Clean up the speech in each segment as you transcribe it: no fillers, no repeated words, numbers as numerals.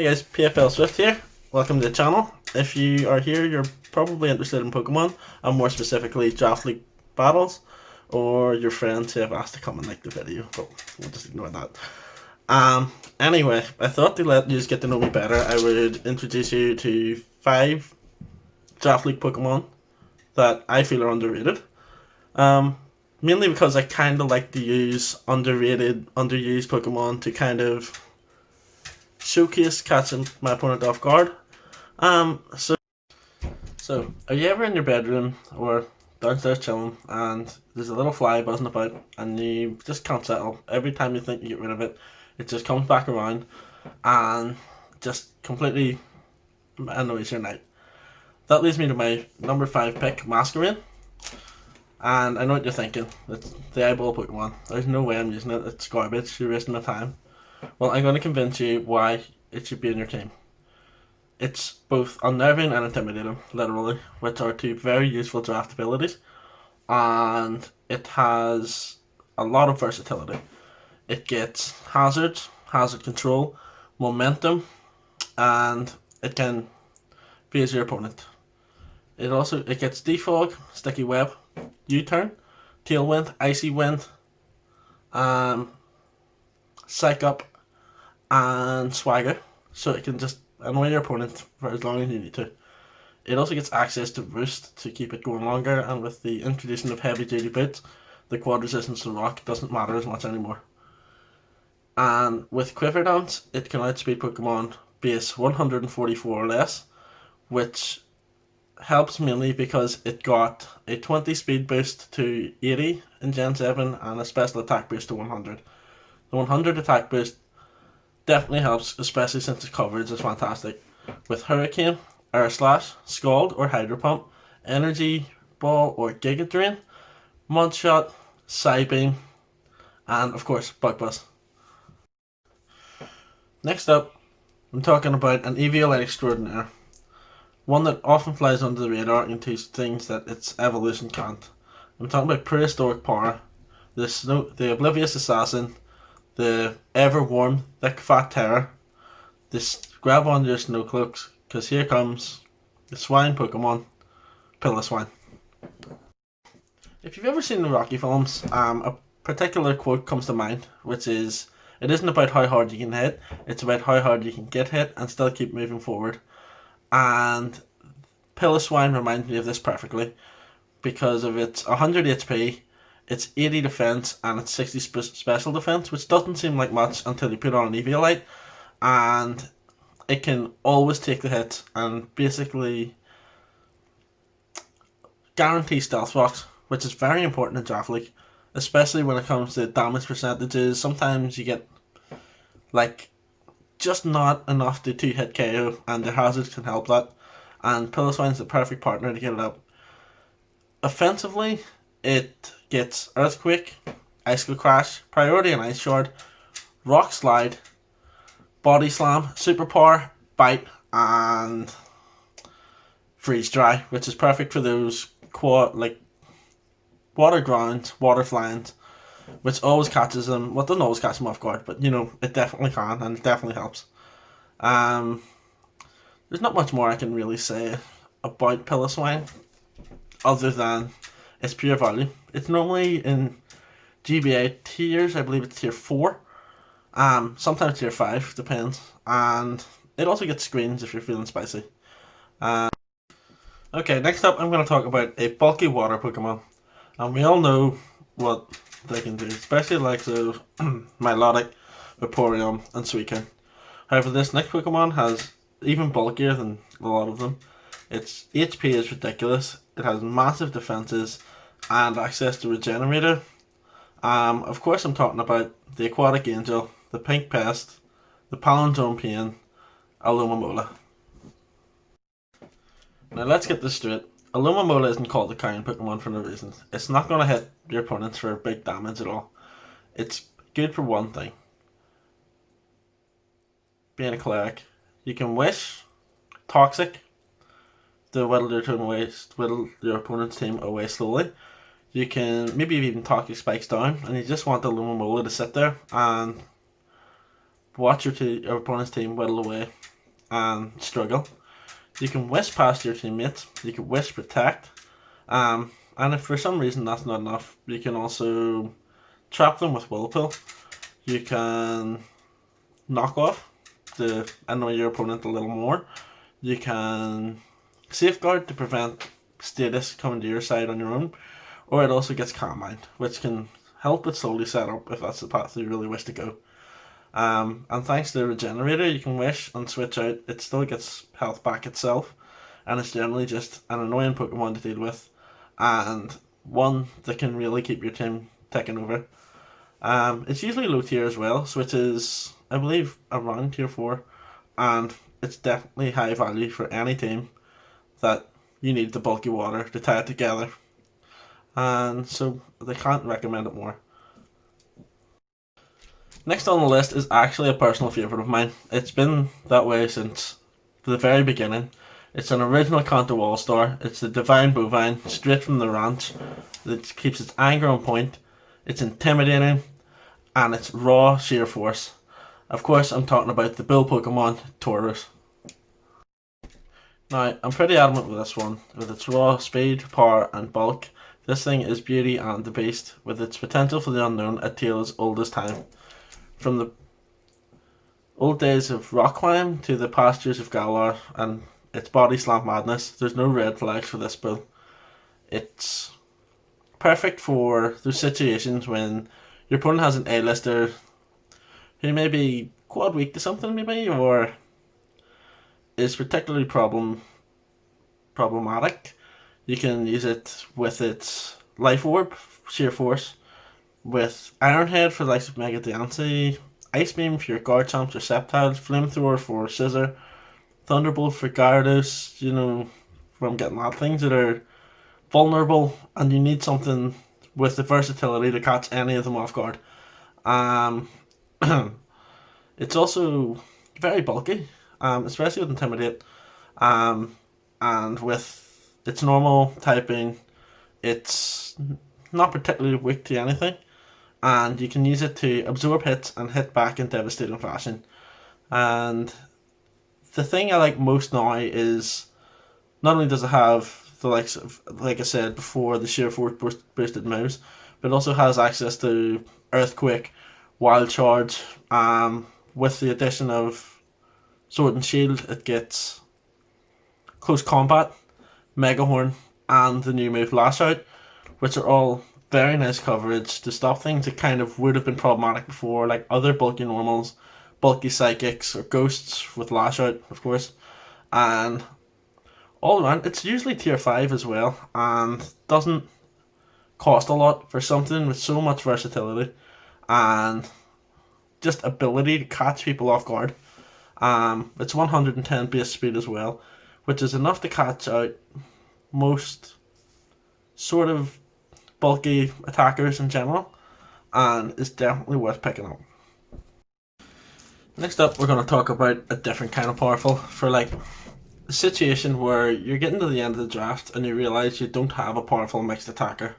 Hey guys, PFL Swift here. Welcome to the channel. If you are here, you're probably interested in Pokemon, and more specifically Draft League battles, or your friends who have asked to come and like the video, but we'll just ignore that. Anyway, I thought to let you get to know me better, I would introduce you to 5 Draft League Pokemon that I feel are underrated. Mainly because I kind of like to use underrated, underused Pokemon to kind of showcase catching my opponent off guard. So are you ever in your bedroom or downstairs chilling and there's a little fly buzzing about and you just can't settle? Every time you think you get rid of it, it just comes back around and just completely annoys your night. That leads me to my number 5 pick, Masquerain. And I know what you're thinking. It's the eyeball Pokemon. There's no way I'm using it. It's garbage. You're wasting my time. Well, I'm going to convince you why it should be in your team. It's both unnerving and intimidating, literally, which are 2 very useful draft abilities, and it has a lot of versatility. It gets hazards, hazard control, momentum, and it can phase your opponent. It gets defog, sticky web, U-turn, tailwind, icy wind, psych up, and swagger, so it can just annoy your opponent for as long as you need to. It also gets access to roost to keep it going longer, and with the introduction of heavy duty boots, the quad resistance to rock doesn't matter as much anymore. And with Quiver Dance, it can outspeed Pokemon base 144 or less, which helps mainly because it got a 20 speed boost to 80 in Gen 7 and a special attack boost to 100. The 100 attack boost definitely helps, especially since its coverage is fantastic. With Hurricane, Air Slash, Scald or Hydro Pump, Energy Ball or Giga Drain, Mudshot, Psybeam, and of course Bug Buzz. Next up, I'm talking about an Eviolite Extraordinaire. One that often flies under the radar into things that its evolution can't. I'm talking about Prehistoric Power, the Oblivious Assassin, the Ever Warm, Thick Fat Terror. This grab onto your snow cloaks, because here comes the swine Pokemon, Piloswine. If you've ever seen the Rocky films, a particular quote comes to mind, which is, "It isn't about how hard you can hit, it's about how hard you can get hit and still keep moving forward." And Piloswine reminds me of this perfectly because of its 100 HP, its 80 defense, and its 60 special defense, which doesn't seem like much until you put on an Eviolite, and it can always take the hit and basically guarantee Stealth Rocks, which is very important in Draft League, especially when it comes to damage percentages. Sometimes you get like just not enough to 2-hit KO, and the hazards can help that. And Piloswine's the perfect partner to get it up. Offensively, it gets Earthquake, Icicle Crash, Priority and Ice Shard, Rock Slide, Body Slam, Superpower, Bite, and Freeze Dry, which is perfect for those water grounds, water flyings, which always catches them. Well, it doesn't always catch them off guard, but it definitely can, and it definitely helps. There's not much more I can really say about Piloswine, other than its pure value. It's normally in GBA tiers, I believe it's tier 4. Sometimes tier 5, depends. And it also gets screens if you're feeling spicy. Okay, next up I'm going to talk about a bulky water Pokemon. And we all know what they can do, especially like the Milotic, Vaporeon, and Suicune. However, this next Pokemon has even bulkier than a lot of them. Its HP is ridiculous. It has massive defenses and access to Regenerator. Of course, I'm talking about the Aquatic Angel, the Pink Pest, the Palindrome Pain, Alomomola. Now let's get this straight. Alomomola isn't called the Carrion Pokemon for no reason. It's not going to hit your opponents for big damage at all. It's good for one thing. Being a cleric. You can wish Toxic to whittle your opponent's team away slowly. You can maybe even Toxic Spikes down, and you just want the Alomomola to sit there and watch your opponent's team whittle away and struggle. You can wish past your teammates. You can wish protect. And if for some reason that's not enough, you can also trap them with Whirlpool. You can knock off to annoy your opponent a little more. You can safeguard to prevent status coming to your side on your own. Or it also gets Calm Mind, which can help it slowly set up if that's the path you really wish to go. And thanks to the Regenerator, you can wish and switch out. It still gets health back itself, and it's generally just an annoying Pokemon to deal with, and one that can really keep your team taking over. It's usually low tier as well, so it is, I believe, around tier 4, and it's definitely high value for any team that you need the bulky water to tie it together. And so they can't recommend it more. Next on the list is actually a personal favourite of mine. It's been that way since the very beginning. It's an original Kanto All-Star. It's the Divine Bovine, straight from the ranch. It keeps its anger on point. It's intimidating, and it's raw sheer force. Of course, I'm talking about the bull Pokemon, Tauros. Now, I'm pretty adamant with this one. With its raw speed, power, and bulk, this thing is beauty and the beast, with its potential for the unknown, a tale as old as time. From the old days of rock climb to the pastures of Galar and its body slam madness, there's no red flags for this build. It's perfect for those situations when your opponent has an A-lister who may be quad weak to something maybe, or is particularly problematic. You can use it with its Life Orb, Sheer Force, with Iron Head for the likes of Mega Diancie, Ice Beam for your Garchomps or Sceptiles, Flamethrower for Scizor, Thunderbolt for Gyarados, where I'm getting at, things that are vulnerable and you need something with the versatility to catch any of them off guard. It's also very bulky, especially with Intimidate, and with its normal typing, it's not particularly weak to anything, and you can use it to absorb hits and hit back in devastating fashion. And the thing I like most now is not only does it have the likes of, like I said before, the sheer force boosted moves, but it also has access to Earthquake, Wild Charge. With the addition of Sword and Shield, it gets Close Combat, Mega Horn, and the new move Lash Out, which are all very nice coverage to stop things that kind of would have been problematic before, like other bulky normals, bulky psychics, or ghosts with Lash Out, of course. And all around, it's usually tier 5 as well, and doesn't cost a lot for something with so much versatility and just ability to catch people off guard. It's 110 base speed as well, which is enough to catch out most sort of bulky attackers in general, and is definitely worth picking up. Next up, we're going to talk about a different kind of powerful for like a situation where you're getting to the end of the draft and you realize you don't have a powerful mixed attacker.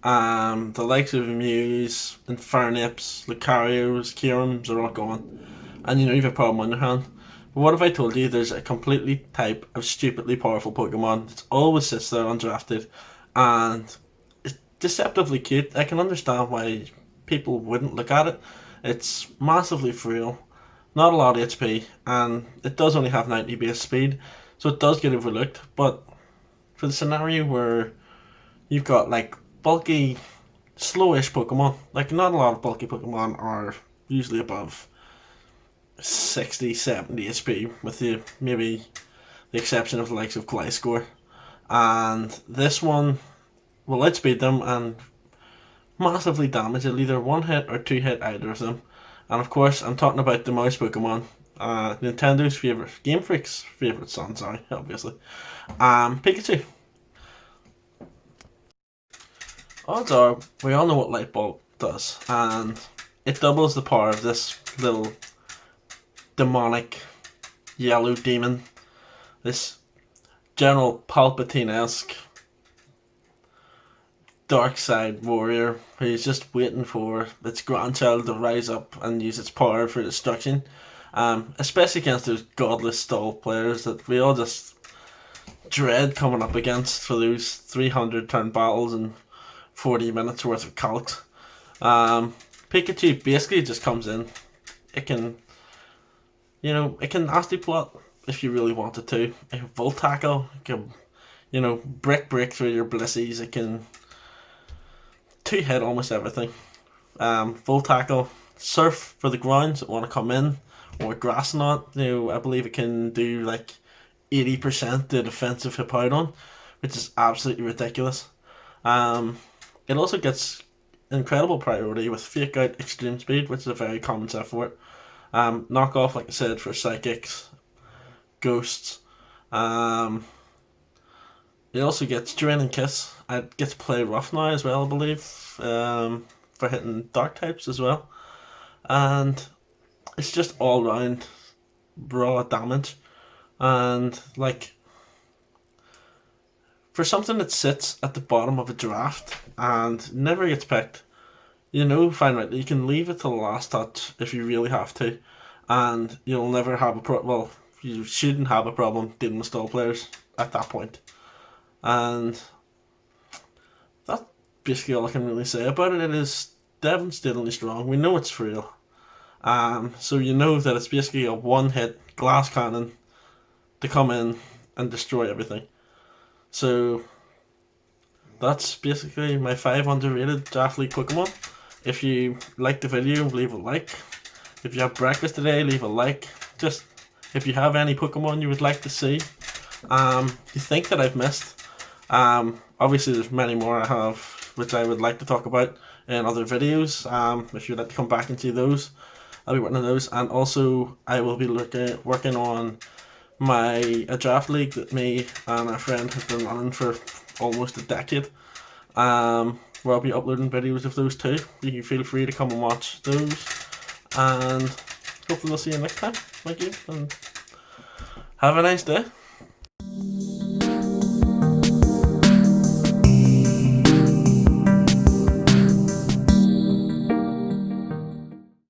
The likes of Muse, Infernape, Lucarios, Kyrums are all gone, and you have a problem on your hand. But what if I told you there's a completely type of stupidly powerful Pokemon that always sits there undrafted and is deceptively cute? I can understand why people wouldn't look at it. It's massively frail, not a lot of HP, and it does only have 90 base speed, so it does get overlooked. But for the scenario where you've got like bulky, slowish Pokemon, like not a lot of bulky Pokemon are usually above 60, 70 HP, with maybe the exception of the likes of Gliscor. And this one will outspeed them and massively damage. It'll either one hit or two hit either of them. And of course, I'm talking about the mouse Pokemon, Nintendo's favorite, Game Freak's favorite son, sorry, obviously. Pikachu. Odds are, we all know what Light Bulb does, and it doubles the power of this little demonic yellow demon, this General Palpatine-esque dark side warrior who's just waiting for its grandchild to rise up and use its power for destruction. Especially against those godless stall players that we all just dread coming up against for those 300 turn battles and 40 minutes worth of calcs. Pikachu basically just comes in. It can, it can nasty plot if you really wanted to. It can Volt Tackle. It can, break through your Blissies. It can two-hit almost everything. Volt Tackle, Surf for the grounds that want to come in, or Grass Knot. I believe it can do like 80% the defensive hip out on, which is absolutely ridiculous. It also gets incredible priority with Fake Out Extreme Speed, which is a very common set for it. Knock Off, like I said, for Psychics, Ghosts. It also gets Draining Kiss. It gets Play Rough now as well, I believe, for hitting Dark types as well. And it's just all round raw damage. And like, for something that sits at the bottom of a draft and never gets picked, fine, right, you can leave it to the last touch if you really have to, and you'll never have well, you shouldn't have a problem dealing with stall players at that point. And that's basically all I can really say about it. It is devastatingly strong. We know it's real. So you know that it's basically a one-hit glass cannon to come in and destroy everything. So that's basically my 5 underrated Draft League Pokemon. If you liked the video, leave a like. If you have breakfast today, leave a like. Just if you have any Pokemon you would like to see, you think that I've missed. Obviously there's many more I have which I would like to talk about in other videos. If you'd like to come back and see those, I'll be working on those. And also I will be working on a draft league that me and a friend have been running for almost a decade. Where I'll be uploading videos of those too. You can feel free to come and watch those. And hopefully I'll see you next time. Thank you and have a nice day.